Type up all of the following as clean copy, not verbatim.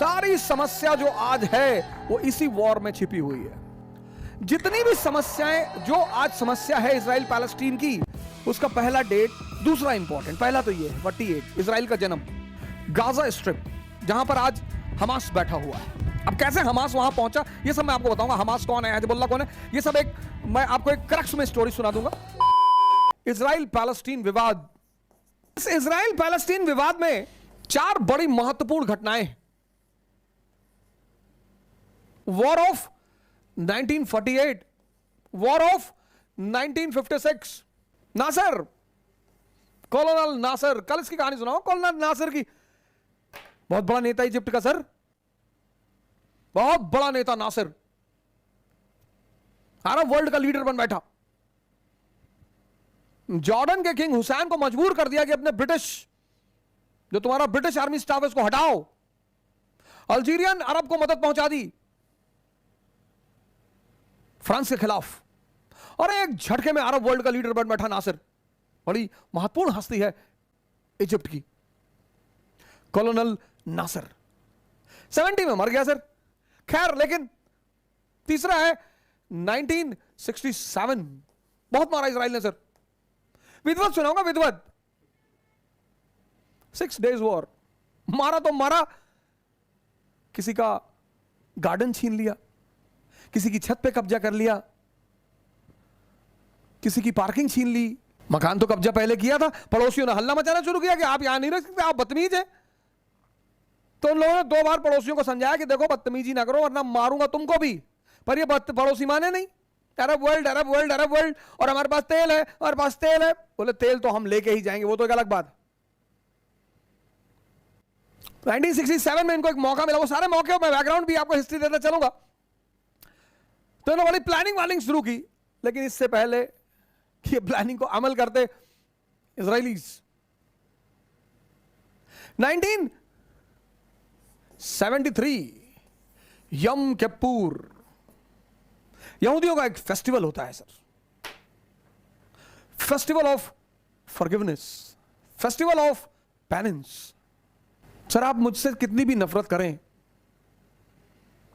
सारी समस्या जो आज है वो इसी वॉर में छिपी हुई है। जितनी भी समस्याएं, जो आज समस्या है इजराइल पैलेस्टीन की, उसका पहला डेट, दूसरा इंपॉर्टेंट, पहला तो ये है 48 इजराइल का जन्म, गाजा स्ट्रिप, जहां पर आज हमास बैठा हुआ है। अब कैसे हमास वहां पहुंचा ये सब मैं आपको बताऊंगा। हमास कौन है, हिजबुल्लाह कौन है, ये सब एक मैं आपको एक क्रक्स में स्टोरी सुना दूंगा। इजराइल पैलेस्टीन विवाद, इस इजराइल पैलेस्टीन विवाद में 4 बड़ी महत्वपूर्ण घटनाएं। War of 1948, war of 1956, Nasser, colonel Nasser, कल इसकी कहानी सुनाओ, कॉलोनल नासर की। बहुत बड़ा नेता इजिप्ट का सर, बहुत बड़ा नेता नासिर, अरब वर्ल्ड का लीडर बन बैठा। जॉर्डन के किंग हुसैन को मजबूर कर दिया कि अपने ब्रिटिश, जो तुम्हारा ब्रिटिश आर्मी स्टाफ है उसको हटाओ। अल्जीरियन अरब को मदद पहुंचा दी फ्रांस के खिलाफ, और एक झटके में अरब वर्ल्ड का लीडर बन बैठा नासिर। बड़ी महत्वपूर्ण हस्ती है इजिप्ट की, कॉलोनल नासिर। 70 में मर गया सर, खैर। लेकिन तीसरा है 1967, बहुत मारा इजराइल ने सर। विधवत सुनाऊंगा, विधवत, 6 डेज वॉर, मारा तो मारा, किसी का गार्डन छीन लिया, किसी की छत पे कब्जा कर लिया, किसी की पार्किंग छीन ली। मकान तो कब्जा पहले किया था, पड़ोसियों ने हल्ला मचाना शुरू किया कि आप यहां नहीं रह सकते, आप बदतमीज हैं। तो उन लोगों ने 2 बार पड़ोसियों को समझाया कि देखो बदतमीजी ना करो वरना मारूंगा तुमको भी, पर ये पड़ोसी माने नहीं। Arab world, Arab world, Arab world, और हमारे पास तेल है, हमारे पास तेल है। बोले तेल तो हम लेके ही जाएंगे, वो तो एक अलग बात। 1967 में इनको एक मौका मिला, वो सारे मौके मैं बैकग्राउंड भी आपको हिस्ट्री देता चलूंगा। तो इन्होंने बड़ी प्लानिंग शुरू की, लेकिन इससे पहले कि ये प्लानिंग को अमल करते इजराइलीज 1973 यम किप्पुर, यहूदियों का एक फेस्टिवल होता है sir, festival of forgiveness, festival of penance. Sir आप मुझसे कितनी भी नफरत करें,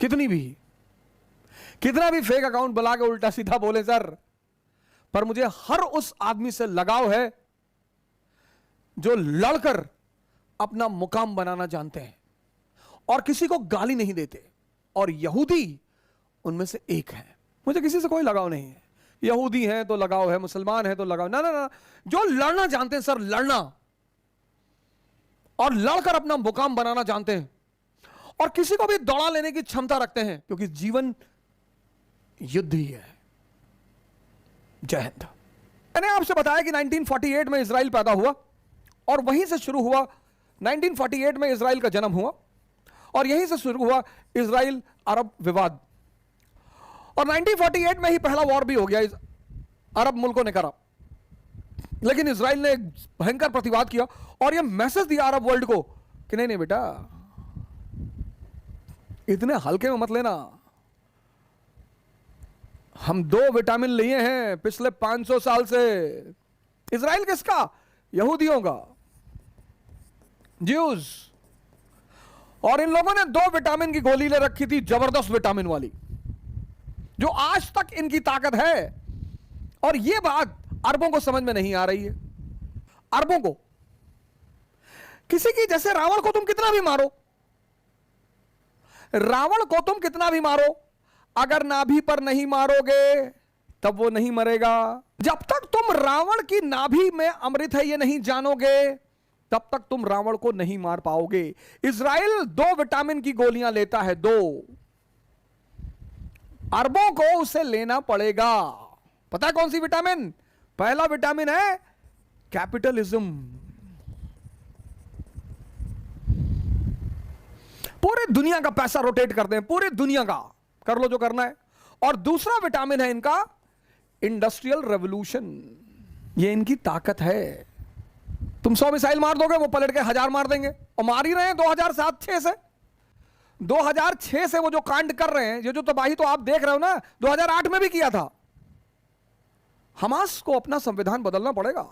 कितना भी फेक अकाउंट बुला के उल्टा सीधा बोले सर, पर मुझे हर उस आदमी से लगाव है जो लड़कर अपना मुकाम बनाना जानते हैं और किसी को गाली नहीं देते, और यहूदी उनमें से एक है। मुझे किसी से कोई लगाव नहीं है, यहूदी है तो लगाव है, मुसलमान है तो लगाव, ना ना ना, जो लड़ना जानते हैं सर, लड़ना और लड़कर अपना मुकाम बनाना जानते हैं, और किसी को भी दौड़ा लेने की क्षमता रखते हैं, क्योंकि जीवन युद्ध ही है। जय हिंद। मैंने आपसे बताया कि 1948 में इजराइल पैदा हुआ, और वहीं से शुरू हुआ 1948 में इजराइल का जन्म हुआ, और यहीं से शुरू हुआ इजराइल अरब विवाद। और 1948 में ही पहला वॉर भी हो गया, अरब मुल्कों ने करा, लेकिन इजराइल ने एक भयंकर प्रतिवाद किया और यह मैसेज दिया अरब वर्ल्ड को कि नहीं नहीं बेटा, इतने हल्के में मत लेना, हम 2 विटामिन लिए हैं पिछले 500 साल से। इजराइल किसका? यहूदियों का, ज्यूज। और इन लोगों ने 2 विटामिन की गोली ले रखी थी, जबरदस्त विटामिन वाली, जो आज तक इनकी ताकत है। और यह बात अरबों को समझ में नहीं आ रही है। अरबों को, किसी की, जैसे रावण को तुम कितना भी मारो, रावण को तुम कितना भी मारो, अगर नाभि पर नहीं मारोगे तब वो नहीं मरेगा। जब तक तुम रावण की नाभि में अमृत है ये नहीं जानोगे, तब तक तुम रावण को नहीं मार पाओगे। इजराइल 2 विटामिन की गोलियां लेता है, 2। अरबों को उसे लेना पड़ेगा। पता है कौन सी विटामिन? पहला विटामिन है कैपिटलिज्म। पूरे दुनिया का पैसा रोटेट करते हैं, पूरी दुनिया का, कर लो जो करना है। और दूसरा विटामिन है इनका इंडस्ट्रियल रेवोल्यूशन। ये इनकी ताकत है। तुम 100 मिसाइल मार दोगे, वो पलट के 1000 मार देंगे, और मार ही रहे हैं 2007-6 से। 2006 से वो जो कांड कर रहे हैं, ये जो तबाही तो आप देख रहे हो ना, 2008 में भी किया था। हमास को अपना संविधान बदलना पड़ेगा।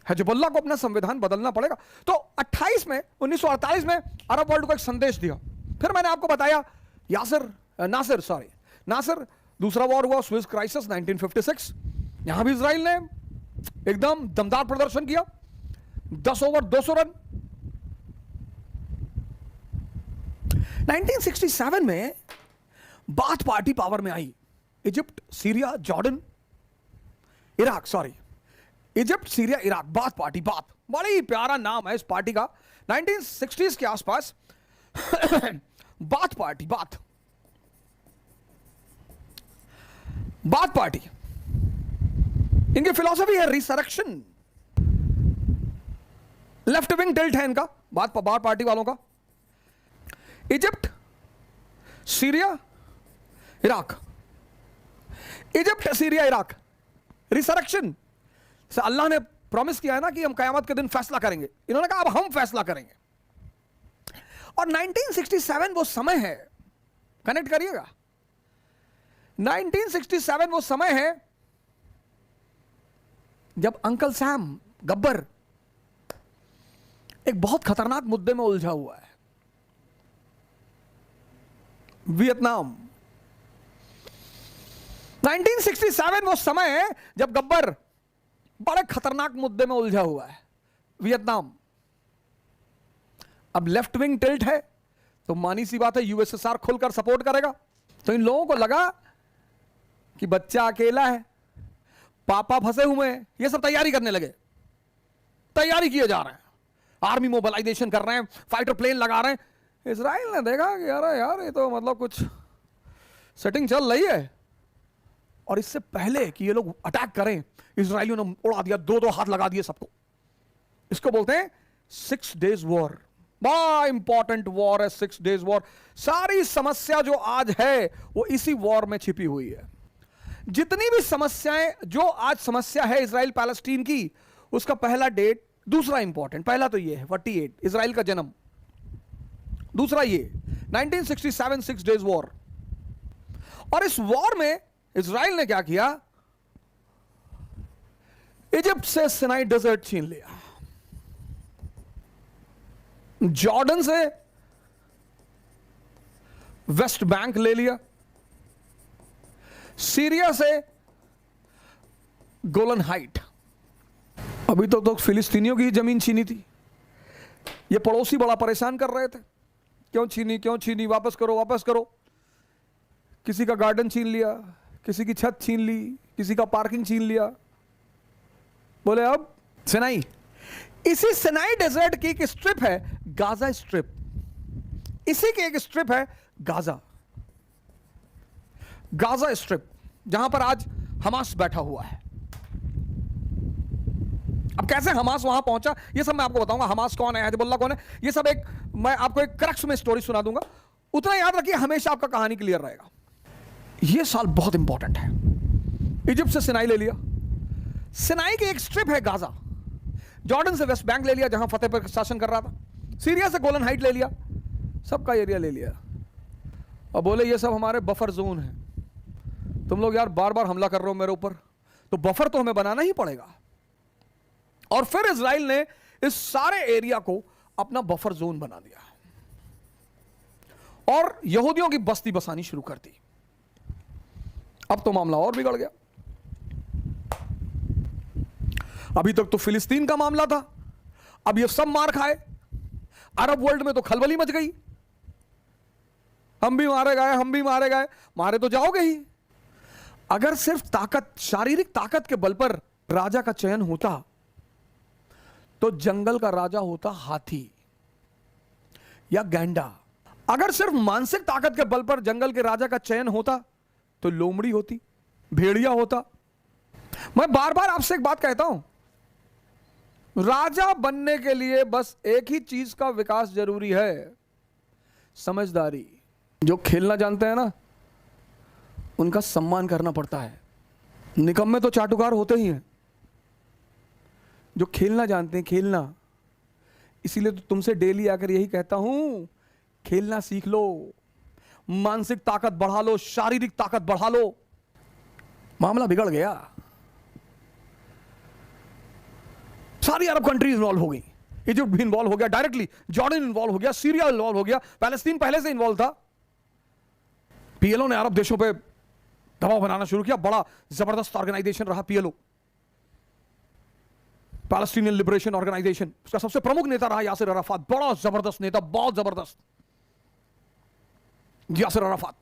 हिजबुल्लाह को अपना संविधान बदलना पड़ेगा। तो 28 में 1948 में अरब वर्ल्ड को एक संदेश दिया। फिर मैंने आपको बताया नासिर, दूसरा वॉर हुआ, स्विस क्राइसिस 1956, यहां भी इजराइल ने एकदम दमदार प्रदर्शन किया, 10 ओवर 200 रन। 1967 में बाथ पार्टी पावर में आई। Egypt, Syria, Jordan, Egypt, Syria, Iraq, Baath party. Baath बड़ी प्यारा नाम है इस पार्टी का। 1960s के आसपास बाथ पार्टी, बाथ पार्टी, इनकी फिलॉसफी है रिसरेक्शन, लेफ्ट विंग टिल्ट है इनका, बाथ पार्टी वालों का। Egypt, Syria, Iraq, Egypt, Syria, Iraq, resurrection से अल्लाह ने प्रॉमिस किया है ना कि हम कयामत के दिन फैसला करेंगे। इन्होंने कहा अब हम फैसला करेंगे। और 1967 वो समय है, कनेक्ट करिएगा, 1967 वो समय है जब अंकल सैम गब्बर एक बहुत खतरनाक मुद्दे में उलझा हुआ है, वियतनाम। 1967 वो समय है जब गब्बर बड़े खतरनाक मुद्दे में उलझा हुआ है, वियतनाम। अब लेफ्ट विंग टिल्ट है तो मानी सी बात है यूएसएसआर खुलकर सपोर्ट करेगा। तो इन लोगों को लगा कि बच्चा अकेला है, पापा फंसे हुए हैं, ये सब तैयारी करने लगे, तैयारी किए जा रहे हैं, आर्मी मोबिलाइजेशन कर रहे हैं, फाइटर प्लेन लगा रहे हैं। इजराइल ने देखा कि यार ये तो मतलब कुछ सेटिंग चल रही है, और इससे पहले कि ये लोग अटैक करें, इजराइलियों ने उड़ा दिया, दो हाथ लगा दिए सबको। इसको बोलते हैं 6 days वॉर। बड़ा इंपॉर्टेंट वॉर है 6 days वॉर। सारी समस्या जो आज है वो इसी वॉर में छिपी हुई है। जितनी भी समस्याएं, जो आज समस्या है इजराइल पैलेस्टीन की, उसका पहला डेट, दूसरा इंपॉर्टेंट, पहला तो ये है 48 इजराइल का जन्म, दूसरा ये 1967 6 days वॉर। और इस वॉर में इजराइल ने क्या किया, इजिप्ट से सिनाई डेजर्ट छीन लिया, जॉर्डन से वेस्ट बैंक ले लिया, सीरिया से गोलन हाइट। अभी तो फिलिस्तीनियों की जमीन छीनी थी। ये पड़ोसी बड़ा परेशान कर रहे थे, क्यों छीनी, वापस करो। किसी का गार्डन छीन लिया, किसी की छत छीन ली, किसी का पार्किंग छीन लिया। बोले अब सिनाई, इसी सिनाई डेजर्ट की एक स्ट्रिप है गाजा स्ट्रिप, इसी की एक स्ट्रिप है गाजा स्ट्रिप, जहां पर आज हमास बैठा हुआ है। अब कैसे हमास वहां पहुंचा ये सब मैं आपको बताऊंगा। हमास कौन है, हिजबुल्लाह कौन है, ये सब मैं आपको एक क्रक्स में स्टोरी सुना दूंगा। उतना याद रखिए, हमेशा आपका कहानी क्लियर रहेगा। ये साल बहुत इंपॉर्टेंट है। इजिप्ट से सिनाई ले लिया, सिनाई की एक स्ट्रिप है गाजा, जॉर्डन से वेस्ट बैंक ले लिया जहां फतेह पर शासन कर रहा था, सीरिया से गोलन हाइट ले लिया, सबका एरिया ले लिया। और बोले ये सब हमारे बफर जोन है, तुम लोग यार बार बार हमला कर रहे हो मेरे ऊपर, तो बफर तो हमें बनाना ही पड़ेगा। और फिर इजराइल ने इस सारे एरिया को अपना बफर जोन बना दिया और यहूदियों की बस्ती बसानी शुरू कर दी। अब तो मामला और बिगड़ गया। अभी तक तो फिलिस्तीन का मामला था, अब ये सब मार खाए। अरब वर्ल्ड में तो खलबली मच गई, हम भी मारे गए, मारे तो जाओगे ही। अगर सिर्फ ताकत, शारीरिक ताकत के बल पर राजा का चयन होता तो जंगल का राजा होता हाथी या गैंडा। अगर सिर्फ मानसिक ताकत के बल पर जंगल के राजा का चयन होता तो लोमड़ी होती, भेड़िया होता। मैं बार बार आपसे एक बात कहता हूं, राजा बनने के लिए बस एक ही चीज का विकास जरूरी है, समझदारी। जो खेलना जानते हैं ना, उनका सम्मान करना पड़ता है। निकम्मे तो चाटुकार होते ही हैं, जो खेलना जानते हैं, खेलना। इसीलिए तो तुमसे डेली आकर यही कहता हूं, खेलना सीख लो, मानसिक ताकत बढ़ा लो, शारीरिक ताकत बढ़ा लो। मामला बिगड़ गया, सारी अरब कंट्रीज इन्वॉल्व हो गई, इजिप्ट भी इन्वॉल्व हो गया डायरेक्टली, जॉर्डन इन्वॉल्व हो गया, सीरिया इन्वॉल्व हो गया, पैलेस्टीन पहले से इन्वॉल्व था। पीएलओ ने अरब देशों पे दबाव बनाना शुरू किया, बड़ा जबरदस्त ऑर्गेनाइजेशन रहा पीएलओ, पैलेस्टीनियन लिबरेशन ऑर्गेनाइजेशन। उसका सबसे प्रमुख नेता रहा यासिर अराफात, बड़ा जबरदस्त नेता, बहुत जबरदस्त यासिर अराफात।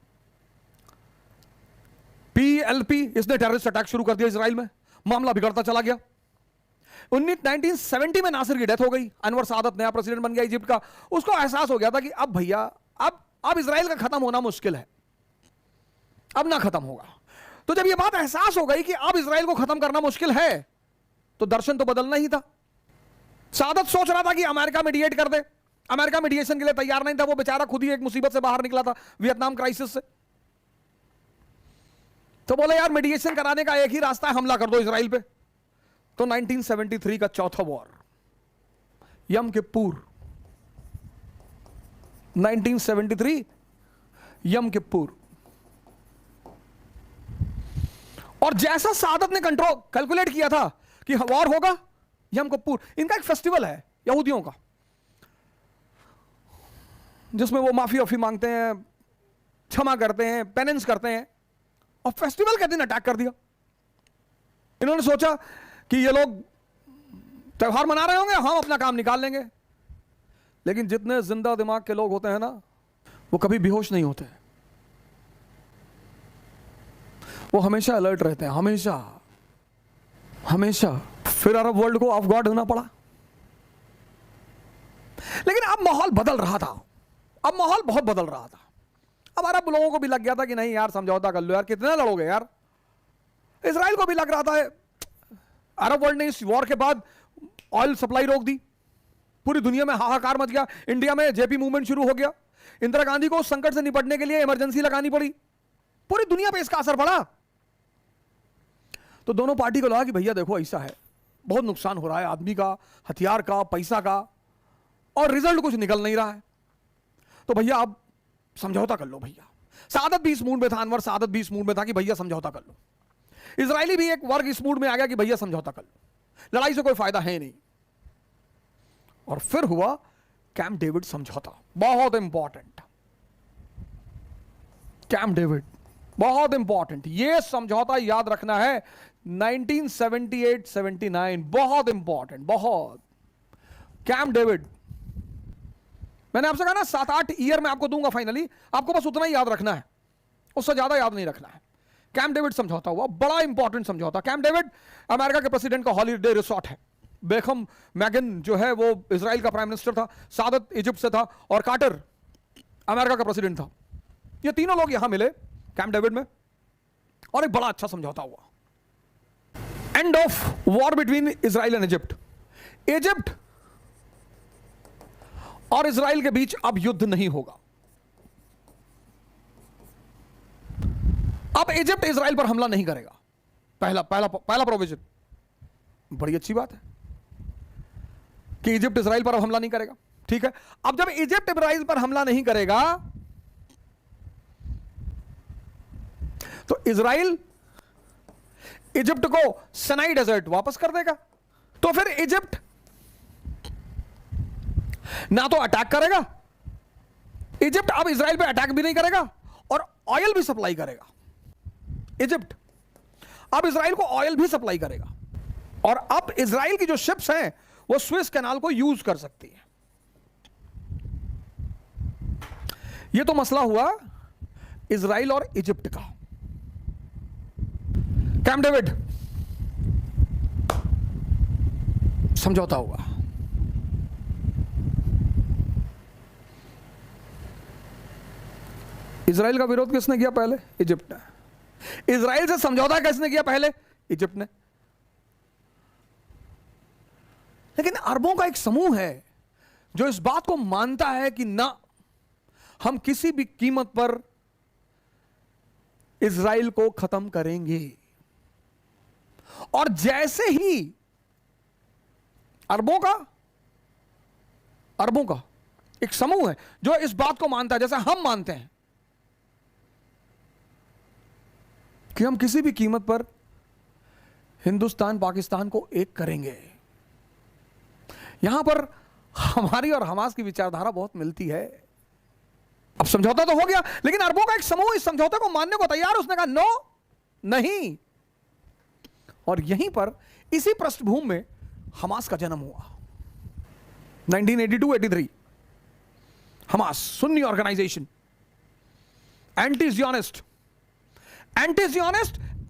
पीएलपी, इसने टेररिस्ट अटैक शुरू कर दिया इसराइल में, मामला बिगड़ता चला गया। 1970 में नासिर की डेथ हो गई, अनवर सादत नया प्रेसिडेंट बन गया इजिप्ट का। उसको एहसास हो गया था कि अब भैया अब इसराइल का खत्म होना मुश्किल है, अब ना खत्म होगा। तो जब यह बात एहसास हो गई कि अब इसराइल को खत्म करना मुश्किल है, तो दर्शन तो बदलना ही था। सादत सोच रहा था कि अमेरिका मीडिएट कर दे, अमेरिका मीडिएशन के लिए तैयार नहीं था, वो बेचारा खुद ही एक मुसीबत से बाहर निकला था, वियतनाम क्राइसिस से। तो बोले यार मीडिएशन कराने का एक ही रास्ता है, हमला कर दो इसराइल पे। तो 1973 का चौथा वॉर, यम किप्पुर, 1973 यम किप्पुर। और जैसा सादत ने कैलकुलेट किया था कि वॉर होगा, यम किप्पुर, इनका एक फेस्टिवल है यहूदियों का, जिसमें वो माफी वाफी मांगते हैं, क्षमा करते हैं, पेनेंस करते हैं, और फेस्टिवल के दिन अटैक कर दिया। इन्होंने सोचा कि ये लोग त्योहार मना रहे होंगे, हम अपना काम निकाल लेंगे। लेकिन जितने जिंदा दिमाग के लोग होते हैं ना, वो कभी बेहोश नहीं होते, वो हमेशा अलर्ट रहते हैं, हमेशा हमेशा। फिर अरब वर्ल्ड को ऑफ गार्ड होना पड़ा। लेकिन अब माहौल बदल रहा था, अब माहौल बहुत बदल रहा था। अब अरब लोगों को भी लग गया था कि नहीं यार समझौता कर लो यार, कितना लड़ोगे यार। इसराइल को भी लग रहा था, अरब वर्ल्ड ने इस वॉर के बाद ऑयल सप्लाई रोक दी, पूरी दुनिया में हाहाकार मच गया। इंडिया में जेपी मूवमेंट शुरू हो गया, इंदिरा गांधी को उस संकट से निपटने के लिए इमरजेंसी लगानी पड़ी, पूरी दुनिया पे इसका असर पड़ा। तो दोनों पार्टी को लगा कि भैया देखो ऐसा है, बहुत नुकसान हो रहा है आदमी का, हथियार का, पैसा का, और रिजल्ट कुछ निकल नहीं रहा है, तो भैया अब समझौता कर लो भैया। सादत भी इस मूड में था, अनवर सादत भी इस मूड में था कि भैया समझौता कर लो। इजरायली भी एक वर्ग इस मूड में आ गया कि भैया समझौता कर लो, लड़ाई से कोई फायदा है नहीं। और फिर हुआ कैंप डेविड समझौता, बहुत इंपॉर्टेंट। कैंप डेविड बहुत इंपॉर्टेंट, यह समझौता याद रखना है, 1978-79, बहुत इंपॉर्टेंट, बहुत। कैंप डेविड, मैंने आपसे कहा ना 7-8 ईयर में आपको दूंगा फाइनली, आपको बस उतना ही याद रखना है, उससे ज्यादा याद नहीं रखना है। कैंप डेविड समझौता हुआ, बड़ा इंपॉर्टेंट समझौता। कैंप डेविड अमेरिका के प्रेसिडेंट का हॉलिडे रिसोर्ट है। बेखम मैगन जो है वो इजराइल का प्राइम मिनिस्टर था, सादत इजिप्ट से था, और कार्टर अमेरिका का प्रेसिडेंट था। ये तीनों लोग यहां मिले कैंप डेविड में, और एक बड़ा अच्छा समझौता हुआ। End of war between Israel and Egypt. Egypt और इजराइल के बीच अब युद्ध नहीं होगा। अब इजिप्ट इजराइल पर हमला नहीं करेगा, पहला प्रोविजन। बड़ी अच्छी बात है कि इजिप्ट इजराइल पर अब हमला नहीं करेगा, ठीक है। अब जब इजिप्ट इजराइल पर हमला नहीं करेगा, तो इजराइल इजिप्ट को सिनाई डेजर्ट वापस कर देगा। तो फिर इजिप्ट ना तो अटैक करेगा, इजिप्ट अब इजराइल पे अटैक भी नहीं करेगा, और ऑयल भी सप्लाई करेगा। इजिप्ट अब इजराइल को ऑयल भी सप्लाई करेगा, और अब इजराइल की जो शिप्स हैं वो स्विस कैनाल को यूज कर सकती है। यह तो मसला हुआ इजराइल और इजिप्ट का। कैंप डेविड समझौता हुआ। इजराइल का विरोध किसने किया पहले? इजिप्ट ने। इजराइल से समझौता किसने किया पहले? इजिप्ट ने। लेकिन अरबों का एक समूह है जो इस बात को मानता है कि ना, हम किसी भी कीमत पर इजराइल को खत्म करेंगे। और जैसे ही अरबों का एक समूह है जो इस बात को मानता है, जैसे हम मानते हैं कि हम किसी भी कीमत पर हिंदुस्तान पाकिस्तान को एक करेंगे, यहां पर हमारी और हमास की विचारधारा बहुत मिलती है। अब समझौता तो हो गया, लेकिन अरबों का एक समूह इस समझौते को मानने को तैयार, उसने कहा नो, नहीं। और यहीं पर इसी पृष्ठभूमि में हमास का जन्म हुआ 1982-83। हमास सुन्नी organisation, anti Zionist,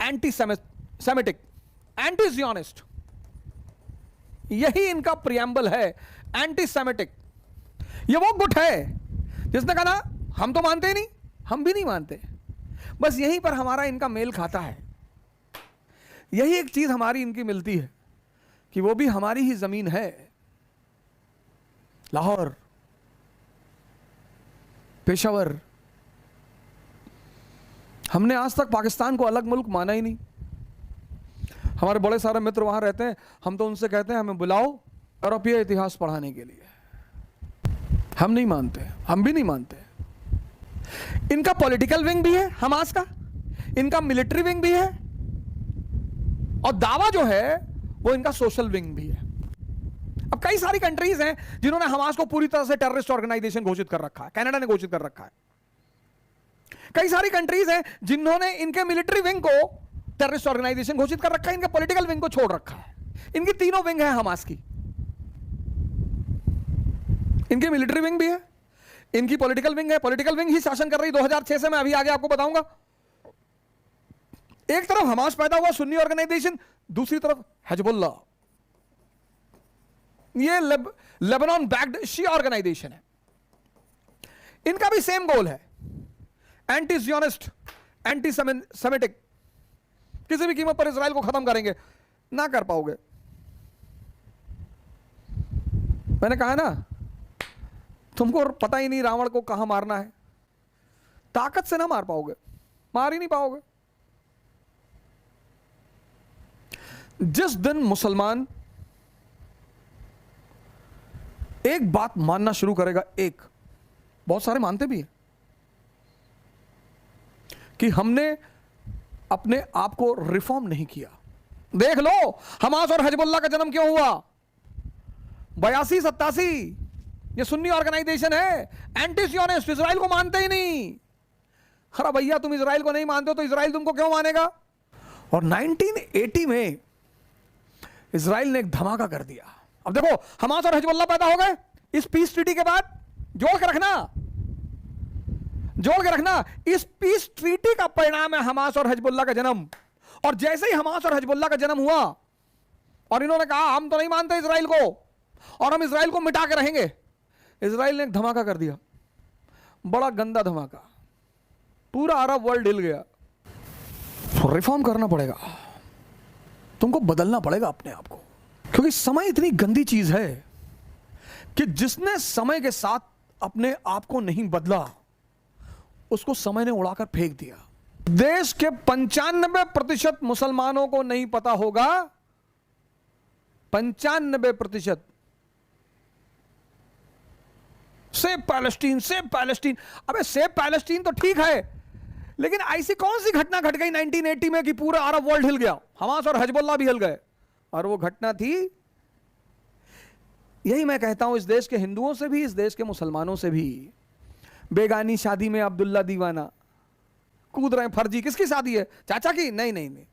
anti Semitic, anti Zionist, यही इनका प्रियम्बल है, एंटी सेमिटिक। ये वो गुट है जिसने कहा ना हम तो मानते ही नहीं, हम भी नहीं मानते, बस यहीं पर हमारा इनका मेल खाता है। यही एक चीज हमारी इनकी मिलती है कि वो भी हमारी ही जमीन है, लाहौर, पेशावर। हमने आज तक पाकिस्तान को अलग मुल्क माना ही नहीं। हमारे बड़े सारे मित्र वहां रहते हैं, हम तो उनसे कहते हैं हमें बुलाओ यूरोपीय इतिहास पढ़ाने के लिए। हम नहीं मानते, हम भी नहीं मानते। इनका पॉलिटिकल विंग भी है हमास का, इनका मिलिट्री विंग भी है, और दावा जो है वो इनका सोशल विंग भी है। अब कई सारी कंट्रीज हैं जिन्होंने हमास को पूरी तरह से टेररिस्ट ऑर्गेनाइजेशन घोषित कर रखा है, कनाडा ने घोषित कर रखा है। कई सारी कंट्रीज हैं जिन्होंने इनके मिलिट्री विंग को टेररिस्ट ऑर्गेनाइजेशन घोषित कर रखा है, इनके पॉलिटिकल विंग को छोड़ रखा है। इनकी तीनों विंग है हमास की, इनकी मिलिट्री विंग भी है, इनकी पॉलिटिकल विंग है। पॉलिटिकल विंग ही शासन कर रही 2006 से, मैं अभी आगे आपको बताऊंगा। एक तरफ हमास पैदा हुआ सुन्नी ऑर्गेनाइजेशन, दूसरी तरफ हिजबुल्लाह, ये लेबनान बैक्ड शिया ऑर्गेनाइजेशन है। इनका भी सेम गोल है, एंटी जियोनिस्ट, एंटी सेमिटिक, किसी भी कीमत पर इजराइल को खत्म करेंगे। ना कर पाओगे। मैंने कहा ना, तुमको पता ही नहीं रावण को कहां मारना है, ताकत से ना मार पाओगे, मार ही नहीं पाओगे। जिस दिन मुसलमान एक बात मानना शुरू करेगा, एक, बहुत सारे मानते भी हैं कि हमने अपने आप को रिफॉर्म नहीं किया। देख लो हमास और हिजबुल्लाह का जन्म क्यों हुआ। 82-87 ये सुन्नी ऑर्गेनाइजेशन है, एंटी सियोनिस्ट, इजराइल को मानते ही नहीं। अरे भैया तुम इजराइल को नहीं मानते हो तो इजराइल तुमको क्यों मानेगा। और 1980 में इजराइल ने एक धमाका कर दिया। अब देखो हमास और हिजबुल्लाह पैदा हो गए इस पीस ट्रीटी के बाद। जोड़ के रखना, इस पीस ट्रीटी का परिणाम है हमास और हिजबुल्लाह का जन्म। और जैसे ही हमास और हिजबुल्लाह का जन्म हुआ और इन्होंने कहा हम तो नहीं मानते इजराइल को और हम इजराइल को मिटा के रहेंगे, इजराइल ने एक धमाका कर दिया, बड़ा गंदा धमाका। पूरा अरब वर्ल्ड हिल गया। रिफॉर्म करना पड़ेगा, तुमको बदलना पड़ेगा अपने आप को, क्योंकि समय इतनी गंदी चीज है कि जिसने समय के साथ अपने आप को नहीं बदला उसको समय ने उड़ाकर फेंक दिया। देश के 95% मुसलमानों को नहीं पता होगा, 95%। Save Palestine, save Palestine. अबे सेव पैलेस्टीन तो ठीक है, लेकिन ऐसी कौन सी घटना घट गई 1980 में कि पूरा अरब वर्ल्ड हिल गया, हमास और हिजबुल्लाह भी हिल गए। और वो घटना थी, यही मैं कहता हूं, इस देश के हिंदुओं से भी, इस देश के मुसलमानों से भी। बेगानी शादी में अब्दुल्ला दीवाना कूद रहे हैं, फर्जी। किसकी शादी है, चाचा की? नहीं नहीं नहीं।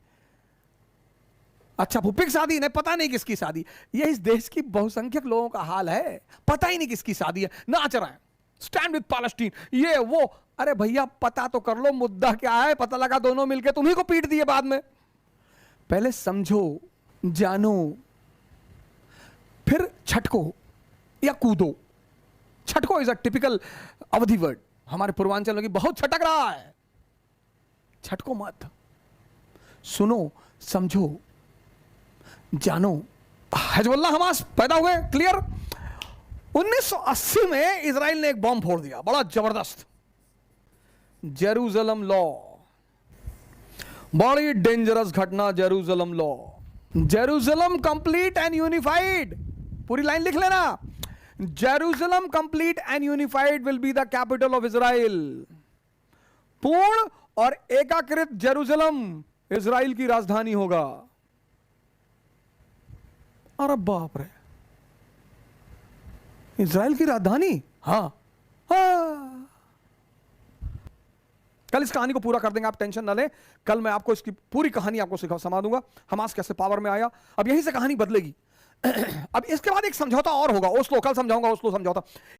अच्छा फुप्पी की शादी? नहीं, पता नहीं किसकी शादी। ये इस देश की बहुसंख्यक लोगों का हाल है, पता ही नहीं किसकी शादी है, नाच रहे हैं, स्टैंड विद पैलेस्टीन, ये वो। अरे भैया पता तो कर लो मुद्दा क्या है, पता लगा दोनों मिलकर तुम्ही को पीट दिए बाद में। पहले समझो, जानो, फिर छटको या कूदो। छटको इज अ टिपिकल अवधि वर्ड, हमारे पूर्वांचल में बहुत छटक रहा है। छटको मत, सुनो, समझो, जानो। हिजबुल्लाह हमास पैदा हुए, क्लियर। 1980 में इजराइल ने एक बॉम्ब फोड़ दिया, बड़ा जबरदस्त। जेरूसलम लॉ, बड़ी डेंजरस घटना। Jerusalem law, Jerusalem complete and unified, पूरी लाइन लिख लेना। Jerusalem complete and unified will be the capital of Israel. पूर्ण और एकाकृत जेरूसलम इजराइल की राजधानी होगा। अरे बाप रे, इजराइल की राजधानी, हाँ हाँ। कल इस कहानी को पूरा कर देंगे, आप टेंशन ना लें। कल मैं आपको इसकी पूरी कहानी आपको समा दूंगा, हमास कैसे पावर में आया। अब यहीं से कहानी बदलेगी। अब इसके बाद एक समझौता और होगा, ओस्लो, कल समझाऊंगा ओस्लो समझौता।